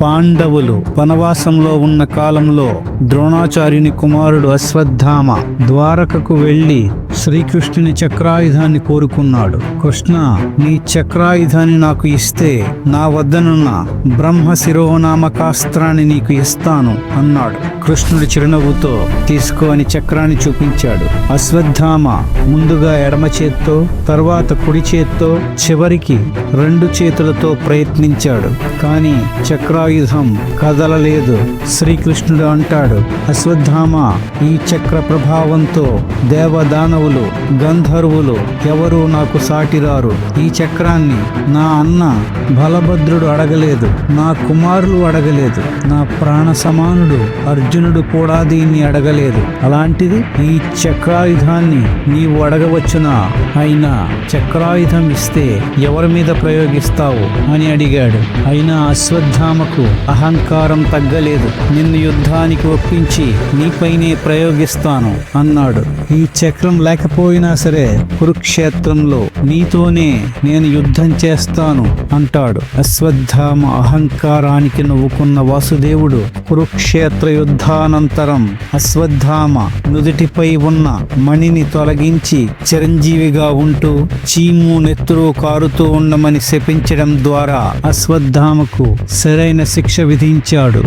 పాండవులు వనవాసంలో ఉన్న కాలంలో ద్రోణాచార్యుని కుమారుడు అశ్వత్థామ ద్వారకకు వెళ్లి శ్రీకృష్ణుని చక్రాయుధాన్ని కోరుకున్నాడు. కృష్ణ, నీ చక్రాయుధాన్ని నాకు ఇస్తే నా వద్దనున్న బ్రహ్మ శిరోనామకాస్త్రాన్ని నీకు ఇస్తాను అన్నాడు. కృష్ణుడు చిరునవ్వుతో తీసుకో అని చక్రాన్ని చూపించాడు. అశ్వత్థామ ముందుగా ఎడమ చేత్తో, తర్వాత కుడి చేత్తో, చివరికి 2 చేతులతో ప్రయత్నించాడు. కానీ చక్రాయుధం కదలలేదు. శ్రీకృష్ణుడు అంటాడు, అశ్వత్థామ, ఈ చక్ర ప్రభావంతో దేవదానవులు, గంధర్వులు ఎవరూ నాకు సాటిరారు. ఈ చక్రాన్ని నా అన్న బలభద్రుడు అడగలేదు, నా కుమారులు అడగలేదు, నా ప్రాణ సమానుడు అర్జునుడు కూడా దీన్ని అడగలేదు. అలాంటిది ఈ చక్రాయుధాన్ని నీవు అడగవచ్చునా? అయినా చక్రాయుధం ఇస్తే ఎవరి మీద ప్రయోగిస్తావు అని అడిగాడు. అయినా అశ్వత్థామకు అహంకారం తగ్గలేదు. నిన్ను యుద్ధానికి ఒప్పించి నీపైనే ప్రయోగిస్తాను అన్నాడు. ఈ చక్రం లేకపోయినా సరే కురుక్షేత్రంలో నీతోనే నేను యుద్ధం చేస్తాను అంటాడు. అశ్వత్థామ అహంకారానికి నవ్వుకున్న వాసుదేవుడు కురుక్షేత్ర యుద్ధానంతరం అశ్వత్థామ నుదుటిపై ఉన్న మణిని తొలగించి చిరంజీవిగా ఉంటూ చీము నెత్తురు కారుతూ ఉండమని శపించడం ద్వారా అశ్వత్థామకు సరైన శిక్ష విధించాడు.